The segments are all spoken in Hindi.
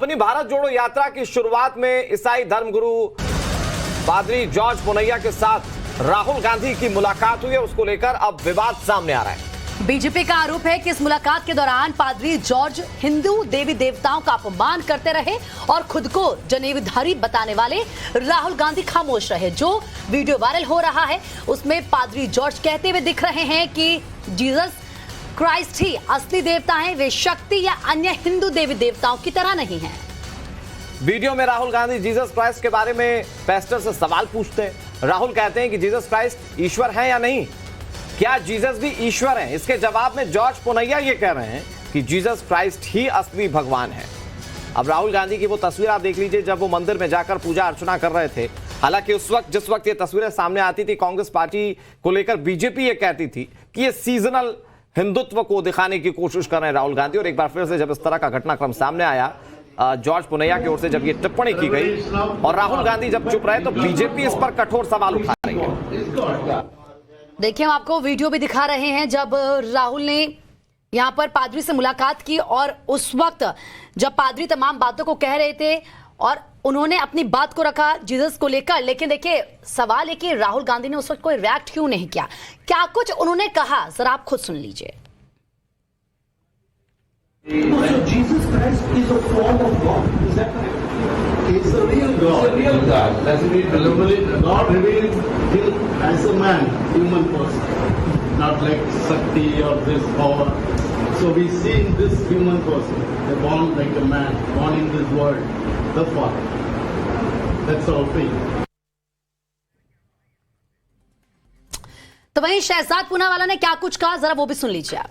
अपनी भारत जोड़ो यात्रा की शुरुआत में ईसाई धर्मगुरु पादरी जॉर्ज पुनैया के साथ राहुल गांधी की मुलाकात हुई है, उसको लेकर अब विवाद सामने आ रहा है। बीजेपी का आरोप है कि इस मुलाकात के दौरान पादरी जॉर्ज हिंदू देवी देवताओं का अपमान करते रहे और खुद को जनेऊधारी बताने वाले राहुल गांधी खामोश रहे। जो वीडियो वायरल हो रहा है उसमें पादरी जॉर्ज कहते हुए दिख रहे हैं कि जीसस क्राइस्ट ही असली देवता हैं, वे शक्ति या अन्य हिंदू देवी देवताओं की तरह नहीं हैं। वीडियो में राहुल गांधी जीसस क्राइस्ट के बारे में पेस्टर से सवाल पूछते हैं। राहुल कहते हैं कि जीसस क्राइस्ट ईश्वर है या नहीं, क्या जीसस भी ईश्वर है? इसके जवाब में जॉर्ज पुनैया ये कह रहे हैं कि जीसस क्राइस्ट ही असली भगवान है। अब राहुल गांधी की वो तस्वीर आप देख लीजिए जब वो मंदिर में जाकर पूजा अर्चना कर रहे थे। हालांकि उस वक्त जिस वक्त ये तस्वीरें सामने आती थी, कांग्रेस पार्टी को लेकर बीजेपी ये कहती थी कि ये सीजनल हिंदुत्व को दिखाने की कोशिश कर रहे हैं राहुल गांधी। और एक बार फिर से जब इस तरह का घटनाक्रम सामने आया, जॉर्ज पुनैया की ओर से जब ये टिप्पणी की गई और राहुल गांधी जब चुप रहे, तो बीजेपी इस पर कठोर सवाल उठा रही है। देखिए, हम आपको वीडियो भी दिखा रहे हैं जब राहुल ने यहां पर पादरी से मुलाकात की और उस वक्त जब पादरी तमाम बातों को कह रहे थे और उन्होंने अपनी बात को रखा जीसस को लेकर। लेकिन देखिए, सवाल है कि राहुल गांधी ने उस वक्त कोई रिएक्ट क्यों नहीं किया, क्या कुछ उन्होंने कहा, जरा आप खुद सुन लीजिए। Jesus Christ is a form of God. Is that correct? He is a real God. He is a real God. That's it. God revealed him as a man, human person, not like Shakti or this power. So we see in this human person, born like a man, born in this world, the Father. That's our faith. तो वहीं शहजाद पूनावाला ने क्या कुछ कहा, जरा वो भी सुन लीजिए आप।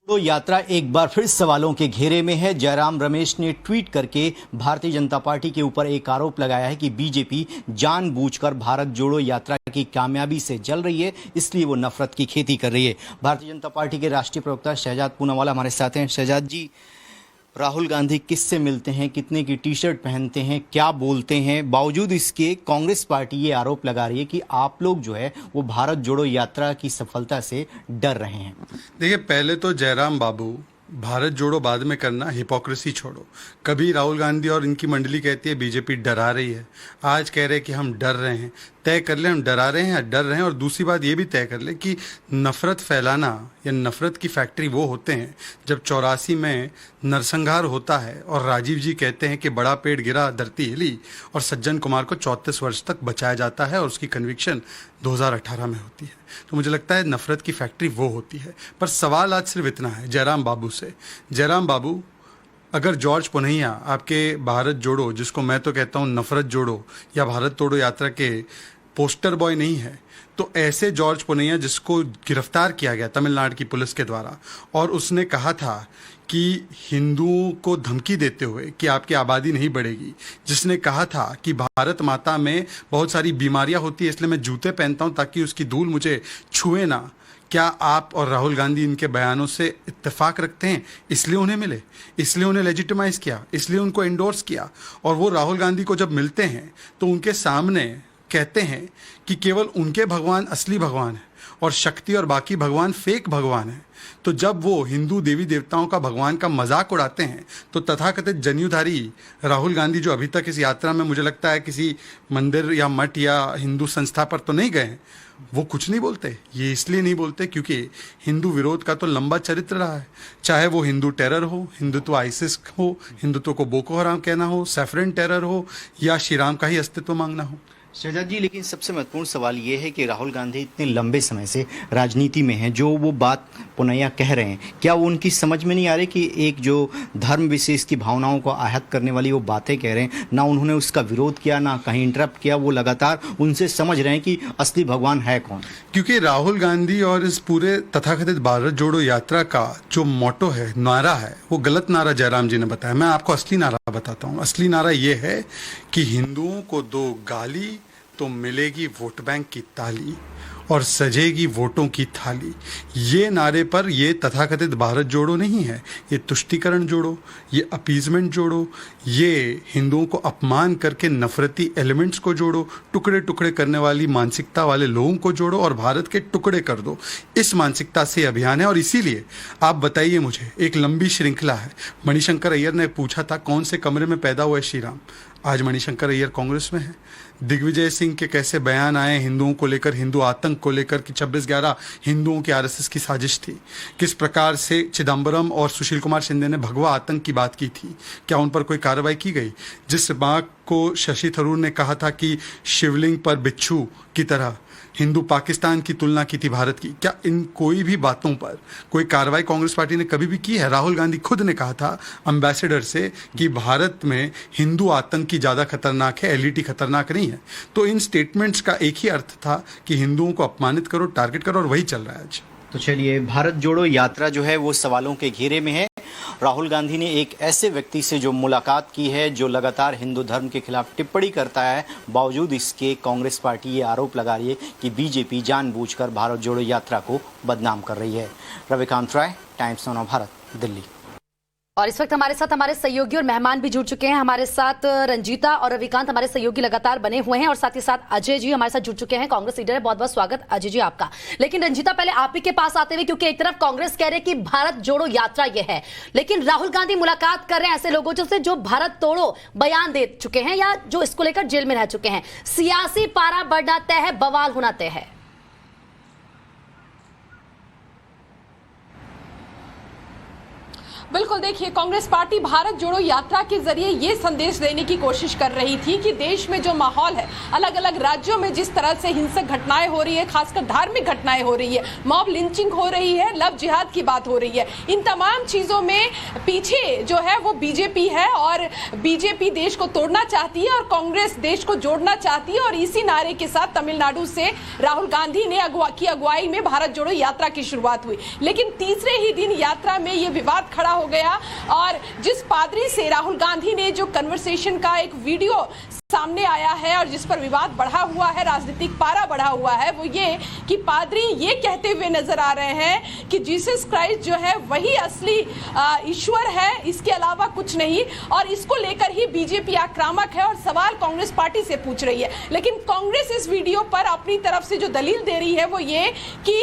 तो यात्रा एक बार फिर सवालों के घेरे में है। जयराम रमेश ने ट्वीट करके भारतीय जनता पार्टी के ऊपर एक आरोप लगाया है कि बीजेपी जानबूझकर भारत जोड़ो यात्रा की कामयाबी से जल रही है, इसलिए वो नफरत की खेती कर रही है। भारतीय जनता पार्टी के राष्ट्रीय प्रवक्ता शहजाद पूनावाला हमारे साथ हैं। शहजाद जी, राहुल गांधी किससे मिलते हैं, कितने की टी शर्ट पहनते हैं, क्या बोलते हैं, बावजूद इसके कांग्रेस पार्टी ये आरोप लगा रही है कि आप लोग जो है वो भारत जोड़ो यात्रा की सफलता से डर रहे हैं। देखिए, पहले तो जयराम बाबू, भारत जोड़ो बाद में करना, हिपोक्रेसी छोड़ो। कभी राहुल गांधी और इनकी मंडली कहती है बीजेपी डरा रही है, आज कह रहे हैं कि हम डर रहे हैं। तय कर ले हम डरा रहे हैं या डर रहे हैं। और दूसरी बात ये भी तय कर ले कि नफरत फैलाना या नफरत की फैक्ट्री वो होते हैं जब 84 में नरसंहार होता है और राजीव जी कहते हैं कि बड़ा पेड़ गिरा धरती हिली और सज्जन कुमार को 34 वर्ष तक बचाया जाता है और उसकी कन्विक्शन 2018 में होती है। तो मुझे लगता है नफरत की फैक्ट्री वो होती है। पर सवाल आज सिर्फ इतना है जयराम बाबू से। जयराम बाबू, अगर जॉर्ज पुनैया आपके भारत जोड़ो, जिसको मैं तो कहता हूँ नफरत जोड़ो या भारत तोड़ो यात्रा के पोस्टर बॉय नहीं है, तो ऐसे जॉर्ज पुनैया जिसको गिरफ्तार किया गया तमिलनाडु की पुलिस के द्वारा और उसने कहा था कि हिंदुओं को धमकी देते हुए कि आपकी आबादी नहीं बढ़ेगी, जिसने कहा था कि भारत माता में बहुत सारी बीमारियां होती है इसलिए मैं जूते पहनता हूं ताकि उसकी धूल मुझे छुए ना, क्या आप और राहुल गांधी इनके बयानों से इत्तेफाक रखते हैं? इसलिए उन्हें मिले, इसलिए उन्हें लेजिटिमाइज किया, इसलिए उनको एंडोर्स किया। और वो राहुल गांधी को जब मिलते हैं तो उनके सामने कहते हैं कि केवल उनके भगवान असली भगवान है और शक्ति और बाकी भगवान फेक भगवान है। तो जब वो हिंदू देवी देवताओं का भगवान का मजाक उड़ाते हैं तो तथाकथित जनेऊधारी राहुल गांधी, जो अभी तक इस यात्रा में मुझे लगता है किसी मंदिर या मठ या हिंदू संस्था पर तो नहीं गए, वो कुछ नहीं बोलते। ये इसलिए नहीं बोलते क्योंकि हिंदू विरोध का तो लंबा चरित्र रहा है, चाहे वो हिंदू टेरर हो, हिंदुत्व आईसिस हो, हिंदुत्व को बोको हराम कहना हो, सैफरन टेरर हो या श्री राम का ही अस्तित्व मांगना हो। शहजाद जी, लेकिन सबसे महत्वपूर्ण सवाल ये है कि राहुल गांधी इतने लंबे समय से राजनीति में हैं, जो वो बात पुनैया कह रहे हैं, क्या वो उनकी समझ में नहीं आ रही कि एक जो धर्म विशेष की भावनाओं को आहत करने वाली वो बातें कह रहे हैं, ना उन्होंने उसका विरोध किया ना कहीं इंटरप्ट किया, वो लगातार उनसे समझ रहे हैं कि असली भगवान है कौन? क्योंकि राहुल गांधी और इस पूरे तथाकथित भारत जोड़ो यात्रा का जो मोटो है, नारा है, वो गलत नारा जयराम जी ने बताया। मैं आपको असली नारा बताता हूँ। असली नारा ये है कि हिंदुओं को दो गाली तो मिलेगी वोट बैंक की ताली और सजेगी वोटों की थाली। ये नारे पर ये तथाकथित भारत जोड़ो नहीं है, ये तुष्टीकरण जोड़ो, ये अपीजमेंट जोड़ो, ये हिंदुओं को अपमान करके नफरती एलिमेंट्स को जोड़ो, टुकड़े टुकड़े करने वाली मानसिकता वाले लोगों को जोड़ो और भारत के टुकड़े कर दो। इस मानसिकता से अभियान है। और इसीलिए आप बताइए, मुझे एक लंबी श्रृंखला है। मणिशंकर अय्यर ने पूछा था कौन से कमरे में पैदा हुआ है श्री राम। आज मणिशंकर अय्यर कांग्रेस में है। दिग्विजय सिंह के कैसे बयान आए हिंदुओं को लेकर, हिंदू आतंक को लेकर कि 26/11 हिंदुओं की आरएसएस की साजिश थी। किस प्रकार से चिदम्बरम और सुशील कुमार शिंदे ने भगवा आतंक की बात की थी, क्या उन पर कोई कार्रवाई की गई? जिस बात को शशि थरूर ने कहा था कि शिवलिंग पर बिच्छू की तरह हिंदू पाकिस्तान की तुलना की थी भारत की, क्या इन कोई भी बातों पर कोई कार्रवाई कांग्रेस पार्टी ने कभी भी की है? राहुल गांधी खुद ने कहा था एम्बेसडर से कि भारत में हिंदू आतंक की ज़्यादा खतरनाक है, एलईटी खतरनाक नहीं है। तो इन स्टेटमेंट्स का एक ही अर्थ था कि हिंदुओं को अपमानित करो, टारगेट करो, और वही चल रहा है आज। तो चलिए, भारत जोड़ो यात्रा जो है वो सवालों के घेरे में है। राहुल गांधी ने एक ऐसे व्यक्ति से जो मुलाकात की है, जो लगातार हिंदू धर्म के खिलाफ टिप्पणी करता है, बावजूद इसके कांग्रेस पार्टी ये आरोप लगा रही है कि बीजेपी जानबूझकर भारत जोड़ो यात्रा को बदनाम कर रही है। रविकांत राय, टाइम्स ऑफ भारत, दिल्ली। और इस वक्त हमारे साथ हमारे सहयोगी और मेहमान भी जुड़ चुके हैं। हमारे साथ रंजीता और रविकांत हमारे सहयोगी लगातार बने हुए हैं, और साथ ही साथ अजय जी हमारे साथ जुड़ चुके हैं, कांग्रेस लीडर है। बहुत बहुत स्वागत अजय जी आपका। लेकिन रंजीता, पहले आप ही के पास आते हुए, क्योंकि एक तरफ कांग्रेस कह रहे कि भारत जोड़ो यात्रा ये है, लेकिन राहुल गांधी मुलाकात कर रहे हैं ऐसे लोगों से जो भारत तोड़ो बयान दे चुके हैं या जो इसको लेकर जेल में रह चुके हैं। सियासी पारा बढ़ना तय है, बवाल होना तय है। बिल्कुल, देखिए, कांग्रेस पार्टी भारत जोड़ो यात्रा के जरिए ये संदेश देने की कोशिश कर रही थी कि देश में जो माहौल है, अलग अलग राज्यों में जिस तरह से हिंसक घटनाएं हो रही है, खासकर धार्मिक घटनाएं हो रही है, मॉब लिंचिंग हो रही है, लव जिहाद की बात हो रही है, इन तमाम चीजों में पीछे जो है वो बीजेपी है, और बीजेपी देश को तोड़ना चाहती है और कांग्रेस देश को जोड़ना चाहती है। और इसी नारे के साथ तमिलनाडु से राहुल गांधी ने अगुवाई में भारत जोड़ो यात्रा की शुरुआत हुई। लेकिन तीसरे ही दिन यात्रा में ये विवाद खड़ा हो गया, और जिस पादरी से राहुल गांधी ने जो कन्वर्सेशन का एक वीडियो सामने आया है और जिस पर विवाद बढ़ा हुआ है, राजनीतिक पारा बढ़ा हुआ है, वो ये कि पादरी ये कहते हुए नजर आ रहे हैं कि जीसस क्राइस्ट जो है वही असली ईश्वर है, इसके अलावा कुछ नहीं। और इसको लेकर ही बीजेपी आक्रामक है और सवाल कांग्रेस पार्टी से पूछ रही है। लेकिन कांग्रेस इस वीडियो पर अपनी तरफ से जो दलील दे रही है वो ये कि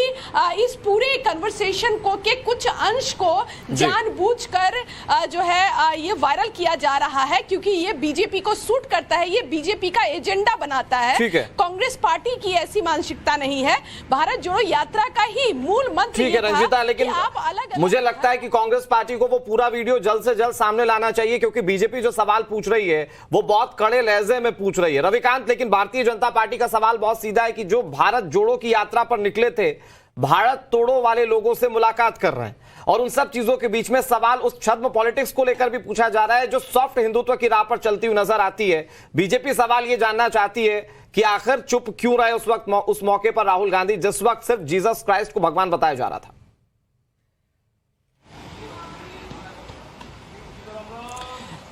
इस पूरे कन्वर्सेशन को के कुछ अंश को जानबूझकर जो है ये वायरल किया जा रहा है, क्योंकि ये बीजेपी को सूट करता है, ये बीजेपी का एजेंडा बनाता है। कांग्रेस पार्टी की ऐसी मानसिकता नहीं है। भारत जोड़ो यात्रा का ही मूल मंत्र ठीक है रंजीता, लेकिन मुझे लगता है कि कांग्रेस पार्टी को वो पूरा वीडियो जल्द से जल्द सामने लाना चाहिए, क्योंकि बीजेपी जो सवाल पूछ रही है वो बहुत कड़े लहजे में पूछ रही है। रविकांत, लेकिन भारतीय जनता पार्टी का सवाल बहुत सीधा है कि जो भारत जोड़ो की यात्रा पर निकले थे, भारत तोड़ो वाले लोगों से मुलाकात कर रहे हैं, और उन सब चीजों के बीच में सवाल उस छद्म पॉलिटिक्स को लेकर भी पूछा जा रहा है जो सॉफ्ट हिंदुत्व की राह पर चलती हुई नजर आती है। बीजेपी सवाल यह जानना चाहती है कि आखिर चुप क्यों रहे उस वक्त, उस मौके पर राहुल गांधी, जिस वक्त सिर्फ जीसस क्राइस्ट को भगवान बताया जा रहा था।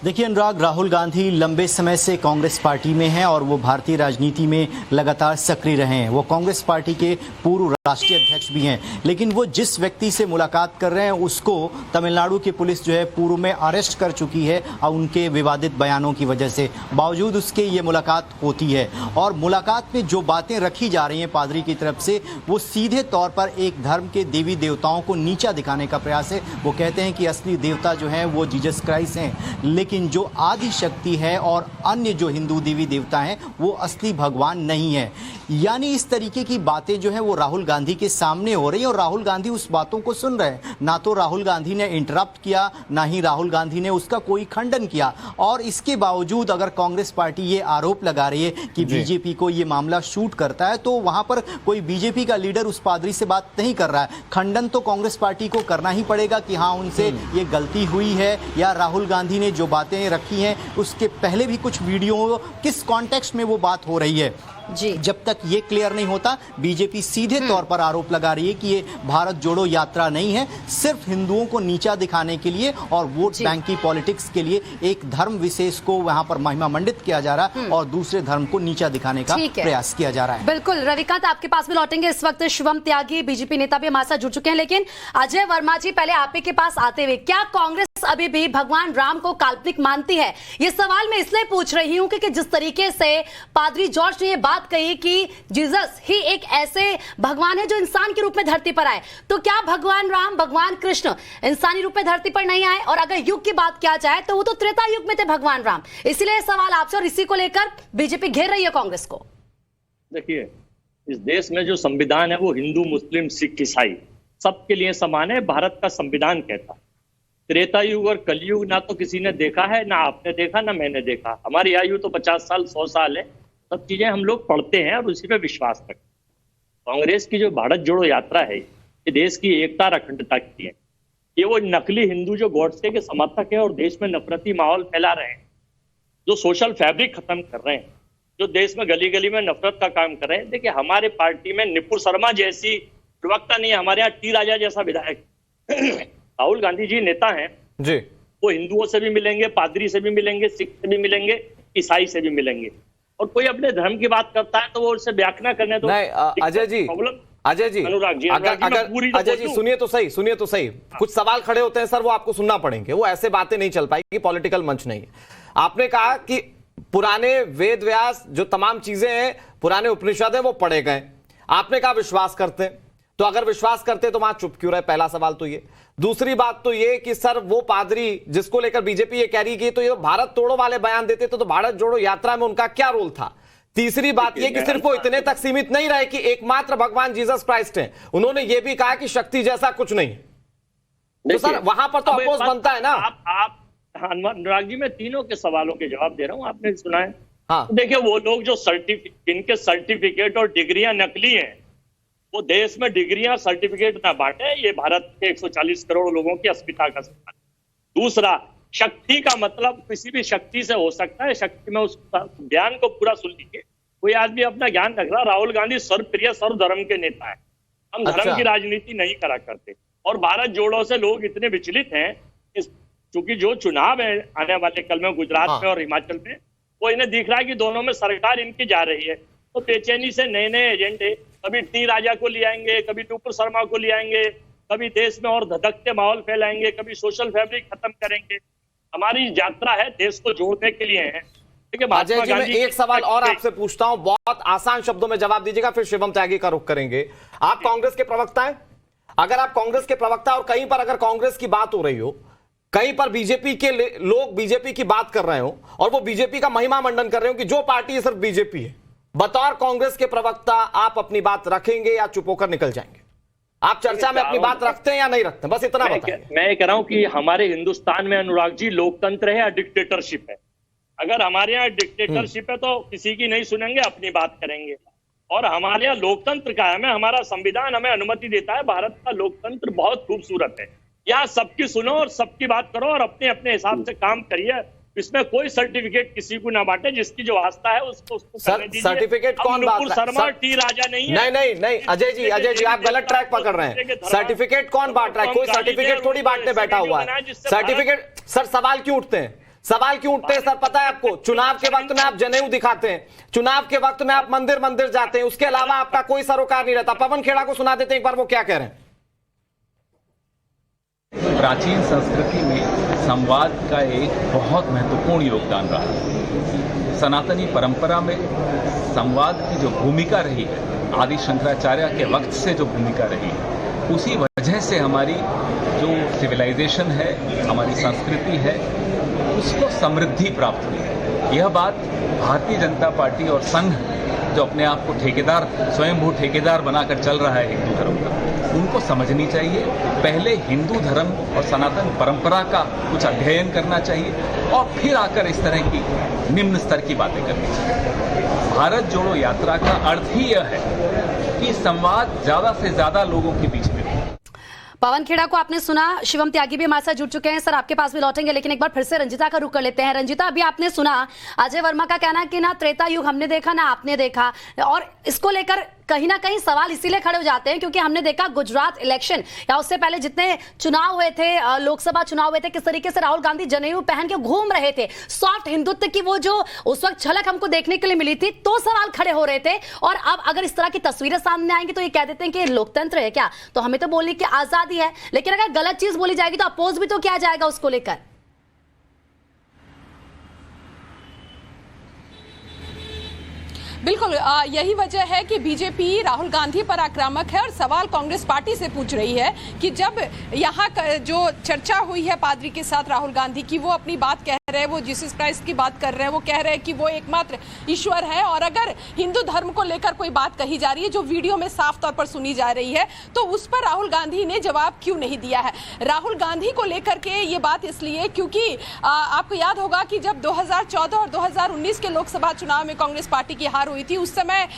देखिए अनुराग, राहुल गांधी लंबे समय से कांग्रेस पार्टी में हैं और वो भारतीय राजनीति में लगातार सक्रिय रहे हैं। वो कांग्रेस पार्टी के पूर्व राष्ट्रीय अध्यक्ष भी हैं, लेकिन वो जिस व्यक्ति से मुलाकात कर रहे हैं उसको तमिलनाडु की पुलिस जो है पूर्व में अरेस्ट कर चुकी है और उनके विवादित बयानों की वजह से। बावजूद उसके ये मुलाकात होती है, और मुलाकात में जो बातें रखी जा रही हैं पादरी की तरफ से, वो सीधे तौर पर एक धर्म के देवी देवताओं को नीचा दिखाने का प्रयास है। वो कहते हैं कि असली देवता जो है वो जीसस क्राइस्ट हैं, लेकिन जो आदि शक्ति है और अन्य जो हिंदू देवी देवता हैं वो असली भगवान नहीं है। यानी इस तरीके की बातें जो है वो राहुल गांधी के सामने हो रही है, और राहुल गांधी उस बातों को सुन रहे हैं। ना तो राहुल गांधी ने इंटरप्ट किया, ना ही राहुल गांधी ने उसका कोई खंडन किया। और इसके बावजूद अगर कांग्रेस पार्टी ये आरोप लगा रही है कि बीजेपी को ये मामला शूट करता है, तो वहां पर कोई बीजेपी का लीडर उस पादरी से बात नहीं कर रहा है। खंडन तो कांग्रेस पार्टी को करना ही पड़ेगा कि हाँ, उनसे ये गलती हुई है, या राहुल गांधी ने जो बातें रखी हैं, उसके पहले भी कुछ वीडियो, किस कॉन्टेक्स्ट में वो बात हो रही है जी। जब तक ये क्लियर नहीं होता, बीजेपी सीधे तौर पर आरोप लगा रही है कि ये भारत जोड़ो यात्रा नहीं है, सिर्फ हिंदुओं को नीचा दिखाने के लिए और वोट बैंक की पॉलिटिक्स के लिए एक धर्म विशेष को वहां पर महिमा मंडित किया जा रहा है और दूसरे धर्म को नीचा दिखाने का प्रयास किया जा रहा है। बिल्कुल रविकांत, आपके पास भी लौटेंगे। इस वक्त शिवम त्यागी बीजेपी नेता भी हमारे साथ जुड़ चुके हैं, लेकिन अजय वर्मा जी, पहले आप ही के पास आते हुए, क्या कांग्रेस अभी भी भगवान राम को काल्पनिक मानती है? ये सवाल मैं इसलिए पूछ रही हूं क्योंकि जिस तरीके से पादरी जॉर्ज ने ये बात कही कि जीसस ही एक ऐसे भगवान है जो इंसान के रूप में धरती पर आए, तो क्या भगवान राम, भगवान कृष्ण इंसानी रूप में धरती पर नहीं आए? और अगर युग की बात किया जाए तो वो तो त्रेता युग में थे भगवान राम। इसलिए सवाल आपसे, और इसी को लेकर बीजेपी घेर रही है कांग्रेस को। देखिए, इस देश में जो संविधान है वो हिंदू, मुस्लिम, सिख, ईसाई सबके लिए समान है। भारत का संविधान कहता है त्रेता युग और कलयुग ना तो किसी ने देखा है, ना आपने देखा, ना मैंने देखा। हमारी आयु तो 50 साल 100 साल है। सब चीजें हम लोग पढ़ते हैं और उसी पे विश्वास रखते हैं। कांग्रेस की जो भारत जोड़ो यात्रा है, ये देश की एकता और अखंडता की है। ये वो नकली हिंदू जो गॉडसे के समर्थक है और देश में नफरती माहौल फैला रहे हैं, जो सोशल फैब्रिक खत्म कर रहे हैं, जो देश में गली गली में नफरत का काम कर रहे हैं। देखिए, हमारे पार्टी में निपुण शर्मा जैसी प्रवक्ता नहीं है, हमारे यहाँ टी राजा जैसा विधायक। राहुल गांधी जी नेता हैं जी, वो हिंदुओं से भी मिलेंगे, पादरी से भी मिलेंगे, सिख से भी मिलेंगे, ईसाई से भी मिलेंगे। और कोई अपने धर्म की बात करता है तो वो उससे व्याख्या करने दो। नहीं अजय जी, अजय जी, अनुराग जी, अगर अजय जी सुनिए तो सही, कुछ सवाल खड़े होते हैं सर, वो आपको सुनना पड़ेंगे, वो ऐसे बातें नहीं चल पाएगी, पॉलिटिकल मंच नहीं है। आपने कहा कि पुराने वेद व्यास जो तमाम चीजें हैं, पुराने उपनिषद है, वो पढ़े गए। आपने कहा विश्वास करते हैं, तो अगर विश्वास करते तो वहां चुप क्यों रहे? पहला सवाल तो ये। दूसरी बात तो ये कि सर वो पादरी जिसको लेकर बीजेपी ये कह रही कि तो ये भारत तोड़ो वाले बयान देते तो भारत जोड़ो यात्रा में उनका क्या रोल था? तीसरी बात ये कि सिर्फ वो इतने तक सीमित नहीं रहे कि एकमात्र भगवान जीसस क्राइस्ट हैं, उन्होंने ये भी कहा कि शक्ति जैसा कुछ नहीं। तो सर वहां पर तो अपोज बनता है ना। आप अनुराग जी, मैं तीनों के सवालों के जवाब दे रहा हूं, आपने सुना है। हाँ। देखिए, वो लोग जो जिनके सर्टिफिकेट और डिग्रियां नकली हैं, वो देश में डिग्रियां सर्टिफिकेट ना बांटे। ये भारत के 140 करोड़ लोगों की अस्मिता का सवाल। दूसरा, शक्ति का मतलब किसी भी शक्ति से हो सकता है। शक्ति में उस ज्ञान को पूरा सुन लीजिए। कोई आदमी अपना ज्ञान रख रहा। राहुल गांधी सर्वप्रिय सर्वधर्म के नेता है। हम धर्म की राजनीति नहीं करा करते। और भारत जोड़ो से लोग इतने विचलित हैं, क्योंकि जो चुनाव है आने वाले कल में गुजरात में और हिमाचल में, वो इन्हें दिख रहा है कि दोनों में सरकार इनकी जा रही है। तो बेचैनी से नए नए एजेंडे, कभी टी राजा को ले आएंगे, कभी नुपुर शर्मा को ले आएंगे, कभी देश में और धधकते माहौल फैलाएंगे, कभी सोशल फैब्रिक खत्म करेंगे। हमारी यात्रा है देश को जोड़ने के लिए है। अजय जी, मैं एक सवाल और आपसे पूछता हूं, बहुत आसान शब्दों में जवाब दीजिएगा, फिर शिवम त्यागी का रुख करेंगे। आप कांग्रेस के प्रवक्ता हैं? अगर आप कांग्रेस के प्रवक्ता और कहीं पर अगर कांग्रेस की बात हो रही हो, कहीं पर बीजेपी के लोग बीजेपी की बात कर रहे हो और वो बीजेपी का महिमा मंडन कर रहे हो कि जो पार्टी सिर्फ बीजेपी है, बतौर कांग्रेस के प्रवक्ता आप अपनी बात रखेंगे या चुप होकर निकल जाएंगे? आप चर्चा में अपनी बात रखते हैं या नहीं रखते? बस इतना बताइए। मैं ये कह रहा हूं कि हमारे हिंदुस्तान में अनुराग जी लोकतंत्र है या डिक्टेटरशिप है? अगर हमारे यहाँ डिक्टेटरशिप है तो किसी की नहीं सुनेंगे, अपनी बात करेंगे। और हमारे यहाँ लोकतंत्र का है, हमारा संविधान हमें अनुमति देता है। भारत का लोकतंत्र बहुत खूबसूरत है। यहाँ सबकी सुनो और सबकी बात करो और अपने अपने हिसाब से काम करिए। इसमें कोई सर्टिफिकेट किसी को ना बांटे। जिसकी जो आस्था है उसको करने दीजिए। सर्टिफिकेट कौन बांट रहा है? शर्मा टी राजा नहीं है। नहीं अजय जी आप गलत ट्रैक पकड़ रहे हैं। सर्टिफिकेट कौन बांट रहा है? कोई सर्टिफिकेट थोड़ी बांटने बैठा हुआ है। सर्टिफिकेट सर, सवाल क्यों उठते हैं? सर, पता है आपको, चुनाव के वक्त में आप जनेऊ दिखाते हैं, चुनाव के वक्त में आप मंदिर जाते हैं, उसके अलावा आपका कोई सरोकार नहीं रहता। पवन खेड़ा को सुना देते हैं एक बार, वो क्या कह रहे हैं। प्राचीन संस्कृति में संवाद का एक बहुत महत्वपूर्ण योगदान रहा। सनातनी परंपरा में संवाद की जो भूमिका रही है, आदि शंकराचार्य के वक्त से जो भूमिका रही है, उसी वजह से हमारी जो सिविलाइजेशन है, हमारी संस्कृति है, उसको समृद्धि प्राप्त हुई है। यह बात भारतीय जनता पार्टी और संघ जो अपने आप को ठेकेदार, स्वयंभू ठेकेदार बनाकर चल रहा है हिंदू धर्म का, उनको समझनी चाहिए। पहले हिंदू धर्म और सनातन परंपरा का कुछ अध्ययन करना चाहिए और फिर आकर इस तरह की निम्न स्तर की बातें करनी चाहिए। भारत जोड़ो यात्रा का अर्थ ही यह है कि संवाद ज्यादा से ज्यादा लोगों के बीच में हो। पवन खेड़ा को आपने सुना, शिवम त्यागी भी हमारे साथ जुड़ चुके हैं। सर आपके पास भी लौटेंगे, लेकिन एक बार फिर से रंजिता का रुख कर लेते हैं। रंजिता, अभी आपने सुना अजय वर्मा का कहना कि ना त्रेता युग हमने देखा ना आपने देखा, और इसको लेकर कहीं ना कहीं सवाल इसीलिए खड़े हो जाते हैं क्योंकि हमने देखा गुजरात इलेक्शन या उससे पहले जितने चुनाव हुए थे, लोकसभा चुनाव हुए थे, किस तरीके से राहुल गांधी जनेऊ पहन के घूम रहे थे। सॉफ्ट हिंदुत्व की वो जो उस वक्त झलक हमको देखने के लिए मिली थी, तो सवाल खड़े हो रहे थे। और अब अगर इस तरह की तस्वीरें सामने आएंगी तो ये कह देते हैं कि लोकतंत्र है क्या, तो हमें तो बोलने की आजादी है, लेकिन अगर गलत चीज बोली जाएगी तो अपोज भी तो किया जाएगा उसको लेकर। बिल्कुल, यही वजह है कि बीजेपी राहुल गांधी पर आक्रामक है और सवाल कांग्रेस पार्टी से पूछ रही है कि जब यहाँ जो चर्चा हुई है पादरी के साथ राहुल गांधी की, वो अपनी बात कह रहे हैं, वो जीसस क्राइस्ट की बात कर रहे हैं, वो कह रहे हैं कि वो एकमात्र ईश्वर है, और अगर हिंदू धर्म को लेकर कोई बात कही जा रही है जो वीडियो में साफ तौर पर सुनी जा रही है, तो उस पर राहुल गांधी ने जवाब क्यों नहीं दिया है। राहुल गांधी को लेकर के ये बात इसलिए क्योंकि आपको याद होगा कि जब 2014 और 2019 के लोकसभा चुनाव में कांग्रेस पार्टी की हार हुई थी, उस समय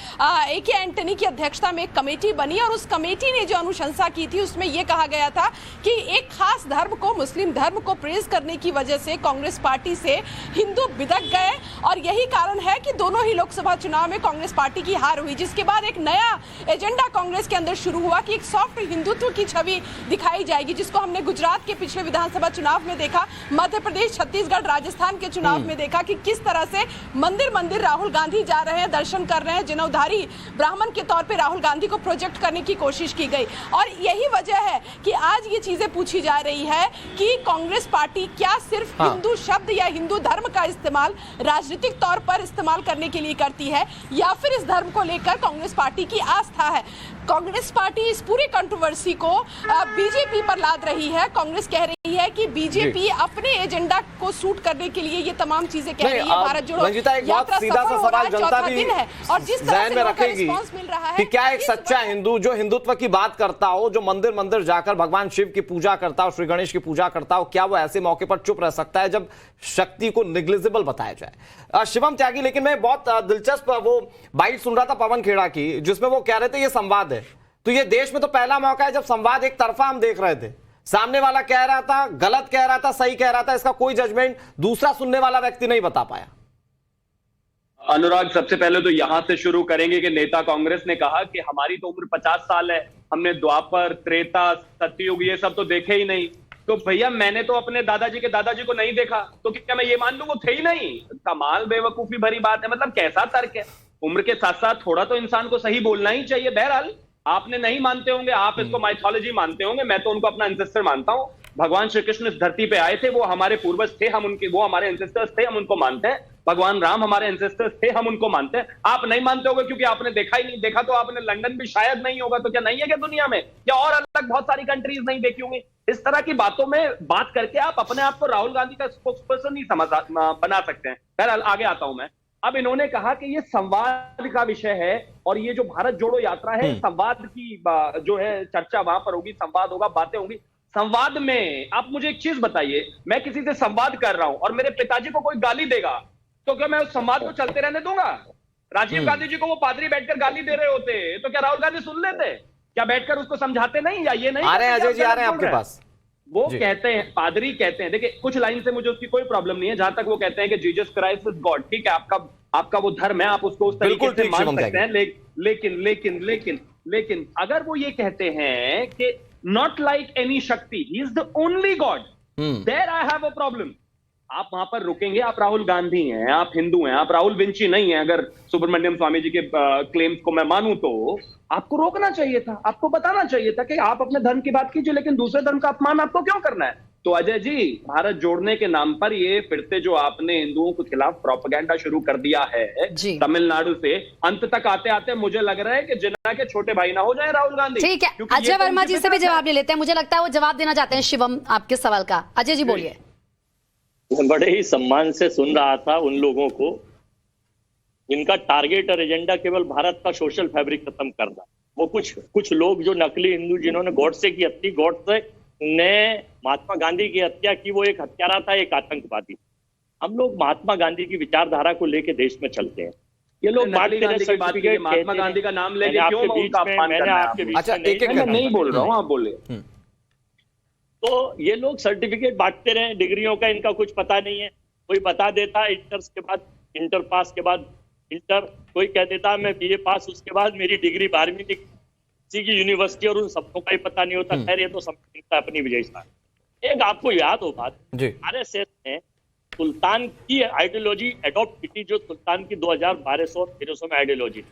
ए.के. एंटनी की अध्यक्षता में एक कमेटी बनी और उस कमेटी ने जो अनुशंसा की थी उसमें यह कहा गया था कि एक खास धर्म को, मुस्लिम धर्म को प्रेज करने की वजह से कांग्रेस पार्टी से हिंदू बिदक गए, और यही कारण है कि दोनों ही लोकसभा चुनाव में कांग्रेस पार्टी की हार हुई, जिसके बाद एक नया एजेंडा कांग्रेस के अंदर शुरू हुआ कि एक सॉफ्ट हिंदुत्व की छवि दिखाई जाएगी, जिसको हमने गुजरात के पिछले विधानसभा चुनाव में देखा, मध्य प्रदेश, छत्तीसगढ़, राजस्थान के चुनाव में देखा कि किस तरह से मंदिर मंदिर राहुल गांधी जा रहे हैं, दर्शन कर रहे हैं, जनेऊधारी ब्राह्मण के तौर पे राहुल गांधी को प्रोजेक्ट करने की कोशिश की गई। और यही वजह है कि आज ये चीजें पूछी जा रही है कि कांग्रेस पार्टी क्या सिर्फ हिंदू शब्द या हिंदू धर्म का इस्तेमाल राजनीतिक तौर पर इस्तेमाल करने के लिए करती है, या फिर इस धर्म को लेकर कांग्रेस पार्टी की आस्था है। कांग्रेस पार्टी इस पूरी कंट्रोवर्सी को बीजेपी पर लाद रही है। कांग्रेस कह रही है कि बीजेपी अपने एजेंडा को सूट करने के लिए ये तमाम चीजें कह रही है। भारत जोड़ो यात्रा सीधा सा सवाल जनता भी और जिस तरह से रखेगी मिल रहा है कि क्या एक सच्चा हिंदू जो हिंदुत्व की बात करता हो, जो मंदिर मंदिर जाकर भगवान शिव की पूजा करता हो, श्री गणेश की पूजा करता हो, क्या वो ऐसे मौके पर चुप रह सकता है जब शक्ति को निग्लिजिबल बताया जाए। शिवम त्यागी, लेकिन मैं बहुत दिलचस्प वो बाइट सुन रहा था पवन खेड़ा की, जिसमें वो कह रहे थे ये संवाद है, तो ये देश में तो पहला मौका है जब संवाद एक तरफा हम देख रहे थे, सामने वाला कह रहा था, गलत कह रहा था, सही कह रहा था, इसका कोई जजमेंट दूसरा सुनने वाला व्यक्ति नहीं बता पाया। अनुराग, सबसे पहले तो यहां से शुरू करेंगे कि नेता कांग्रेस ने कहा कि हमारी तो उम्र 50 साल है, हमने द्वापर, त्रेता, सत्ययुग ये सब तो देखे ही नहीं। तो भैया मैंने तो अपने दादाजी के दादाजी को नहीं देखा, तो क्या मैं ये मान लूं वो थे ही नहीं? कमाल बेवकूफी भरी बात है। मतलब कैसा तर्क है? उम्र के साथ साथ थोड़ा तो इंसान को सही बोलना ही चाहिए। बहरहाल आपने नहीं मानते होंगे, आप इसको माइथोलॉजी मानते होंगे, मैं तो उनको अपना एंसेस्टर मानता हूं। भगवान श्री कृष्ण इस धरती पे आए थे, वो हमारे पूर्वज थे, हम उनके, वो हमारे एंसेस्टर्स थे, हम उनको मानते हैं। भगवान राम हमारे एंसेस्टर्स थे, हम उनको मानते हैं। आप नहीं मानते होगे क्योंकि आपने देखा ही नहीं। देखा तो आपने लंदन भी शायद नहीं होगा, तो क्या नहीं है क्या दुनिया में? या और अलग बहुत सारी कंट्रीज नहीं देखी होंगी? इस तरह की बातों में बात करके आप अपने आप को राहुल गांधी का स्पोक्सपर्सन नहीं बना सकते हैं। बहरहाल आगे आता हूं मैं। अब इन्होंने कहा कि ये संवाद का विषय है और ये जो भारत जोड़ो यात्रा है, संवाद की जो है चर्चा वहां पर होगी, संवाद होगा, बातें होंगी। संवाद में आप मुझे एक चीज बताइए, मैं किसी से संवाद कर रहा हूं और मेरे पिताजी को कोई गाली देगा, तो क्या मैं उस संवाद को चलते रहने दूंगा? राजीव गांधी जी को वो पादरी बैठकर गाली दे रहे होते, तो क्या राहुल गांधी सुन लेते? क्या बैठकर उसको समझाते नहीं? या ये नहीं आ रहे हैं अजय जी, आ रहे हैं आपके पास। वो कहते हैं, पादरी कहते हैं, देखिए कुछ लाइन से मुझे उसकी कोई प्रॉब्लम नहीं है, जहां तक वो कहते हैं कि जीसस क्राइस्ट इज गॉड। ठीक है, आपका वो धर्म है, आप उसको उस तरीके से मान सकते हैं। लेकिन अगर वो ये कहते हैं कि not like any Shakti, he is the only god, there I have a problem. आप वहां पर रुकेंगे? आप राहुल गांधी हैं, आप हिंदू हैं, आप राहुल विंची नहीं है। अगर सुब्रमण्यम स्वामी जी के क्लेम्स को मैं मानूं तो आपको रोकना चाहिए था, आपको बताना चाहिए था कि आप अपने धर्म की बात कीजिए, लेकिन दूसरे धर्म का अपमान आपको क्यों करना है? तो अजय जी, भारत जोड़ने के नाम पर ये फिर से जो आपने हिंदुओं के खिलाफ प्रोपेगेंडा शुरू कर दिया है तमिलनाडु से, अंत तक आते आते मुझे लग रहा है कि जिन्ना के छोटे भाई ना हो जाए राहुल गांधी। ठीक है, अजय वर्मा जी से भी जवाब ले लेते हैं, मुझे लगता है वो जवाब देना चाहते हैं शिवम आपके सवाल का। अजय जी बोलिए। बड़े ही सम्मान से सुन रहा था उन लोगों को जिनका टारगेट और एजेंडा केवल भारत का सोशल फैब्रिक खत्म करना। वो कुछ लोग जो नकली हिंदू, जिन्होंने गोडसे की हत्या, गोडसे ने महात्मा गांधी की हत्या की, वो एक हत्यारा था, एक आतंकवादी। हम लोग महात्मा गांधी की विचारधारा को लेकर देश में चलते हैं। ये लोग महात्मा गांधी का नाम लेके क्यों उनका अपमान कर रहे हैं? अच्छा, एक मैं नहीं बोल रहा हूँ, आप बोलिए। तो ये लोग सर्टिफिकेट बांटते रहे, डिग्रियों का इनका कुछ पता नहीं है। कोई बता देता इंटर पास के बाद कोई कह देता मैं बीए पास, उसके बाद मेरी डिग्री 12वीं किसी की यूनिवर्सिटी, और उन सबको का ही पता नहीं होता। खैर ये तो समझता अपनी विजयता। एक आपको याद हो बात, आरएसएस ने सुल्तान की आइडियोलॉजी अडॉप्ट की, जो सुल्तान की 2012-1300 में आइडियोलॉजी,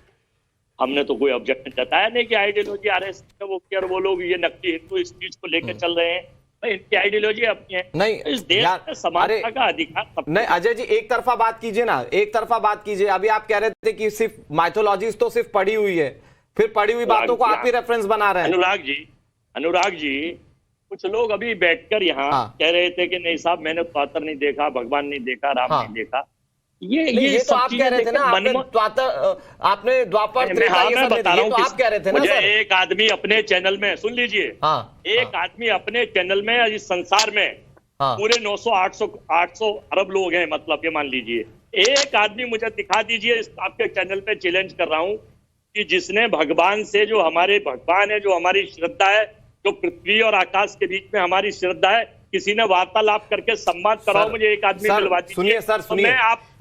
हमने तो कोई ऑब्जेक्शन जताया नहीं कि आइडियोलॉजी आरएसएस ने वो किया, और वो लोग ये नकली हिंदू इस चीज को लेकर चल रहे हैं। भाई इनकी आइडियोलॉजी अपनी है, नहीं इस देश में समानता का अधिकार नहीं। अजय जी एक तरफा बात कीजिए ना, एक तरफा बात कीजिए। अभी आप कह रहे थे कि सिर्फ माइथोलॉजीज तो सिर्फ पढ़ी हुई है, फिर पढ़ी हुई बातों को आप ही रेफरेंस बना रहे हैं। अनुराग जी कुछ लोग अभी बैठकर यहाँ कह रहे थे कि नहीं साहब मैंने त्वातर नहीं देखा, भगवान नहीं देखा, राम नहीं देखा। ये तो आप कह रहे थे ना, आपने द्वापर त्रेता ये सब बता रहा हूँ, आप कह रहे थे ना सर। एक आदमी अपने चैनल में, सुन लीजिए, एक आदमी अपने चैनल में इस संसार में पूरे 900-800 अरब लोग हैं, मतलब ये मान लीजिए, एक आदमी मुझे दिखा दीजिए, आपके चैनल पे चैलेंज कर रहा हूँ कि जिसने भगवान से, जो हमारे भगवान है, जो हमारी श्रद्धा है, जो पृथ्वी और आकाश के बीच में हमारी श्रद्धा है, किसी ने वार्तालाप करके संवाद कराओ, मुझे एक आदमी मिलवा दीजिए। सुनिए सर, सुनिए,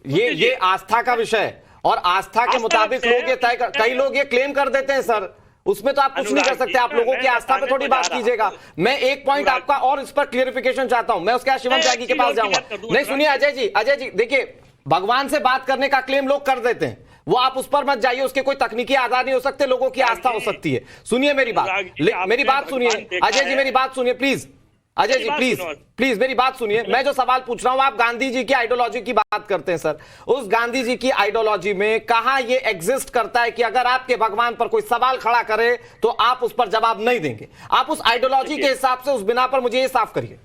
ये आस्था का विषय है, और आस्था के मुताबिक लोग ये तय कर, कई लोग ये क्लेम कर देते हैं सर, उसमें तो आप कुछ नहीं कर सकते। आप लोगों की आस्था पे थोड़ी बात कीजिएगा। मैं एक पॉइंट आपका और इस पर क्लियरिफिकेशन चाहता हूं, मैं उसके बाद शिवम त्यागी के पास जाऊंगा। नहीं सुनिए अजय जी देखिए, भगवान से बात करने का क्लेम लोग कर देते हैं, वो आप उस पर मत जाइए, उसके कोई तकनीकी आधार नहीं हो सकते, लोगों की आस्था हो सकती है। सुनिए मेरी बात सुनिए अजय जी, मेरी बात सुनिए प्लीज। अजय जी प्लीज मेरी बात सुनिए। मैं जो सवाल पूछ रहा हूं, आप गांधी जी की आइडियोलॉजी की बात करते हैं सर, उस गांधी जी की आइडियोलॉजी में कहां ये एग्जिस्ट करता है कि अगर आपके भगवान पर कोई सवाल खड़ा करे तो आप उस पर जवाब नहीं देंगे? आप उस आइडियोलॉजी के हिसाब से, उस बिना पर मुझे ये साफ करिए।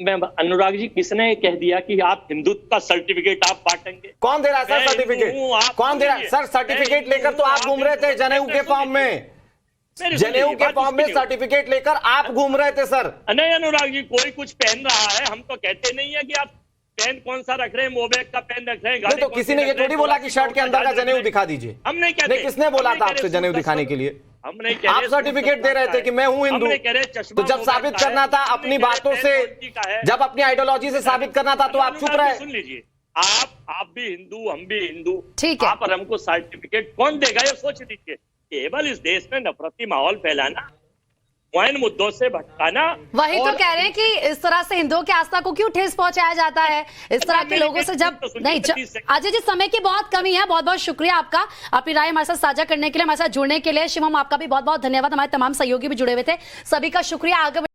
मैं अनुराग जी, किसने कह दिया कि आप हिंदुत्व का सर्टिफिकेट आप बांटेंगे? कौन दे रहा है सर सर्टिफिकेट? कौन दे रहा है सर सर्टिफिकेट? लेकर तो आप घूम रहे थे जनेऊ के फॉर्म में, जनेऊ के फॉर्म में सर्टिफिकेट लेकर आप घूम रहे थे सर। नहीं अनुराग जी, कोई कुछ पहन रहा है, हम तो कहते नहीं है कि आप पेन कौन सा रख रहे हैं, मोबैक का पेन रख रहे हैं। तो किसी ने ये थोड़ी बोला कि शर्ट के अंदर का जनेऊ दिखा दीजिए। हम नहीं कहते। किसने बोला था आपसे जनेऊ दिखाने के लिए? हम नहीं कह रहे। आप सर्टिफिकेट दे रहे थे कि मैं हूं हिंदू, तो जब साबित करना था अपनी बातों से, जब अपनी आइडियोलॉजी से साबित करना था तो आप चुप रहे। सुन लीजिए, आप भी हिंदू, हम भी हिंदू, ठीक है, आप और हमको सर्टिफिकेट कौन देगा, ये सोच लीजिए। केवल इस देश में नफरती माहौल फैलाना, वैन मुद्दों से भटकाना, वही तो कह रहे हैं कि इस तरह से हिंदुओं की आस्था को क्यों ठेस पहुंचाया जाता है इस तरह के लोगों से। जब नहीं अजय जी, समय की बहुत कमी है, बहुत बहुत शुक्रिया आपका अपनी राय हमारे साथ साझा करने के लिए, हमारे साथ जुड़ने के लिए। शिवम आपका भी बहुत बहुत धन्यवाद, हमारे तमाम सहयोगी भी जुड़े हुए थे, सभी का शुक्रिया। आगे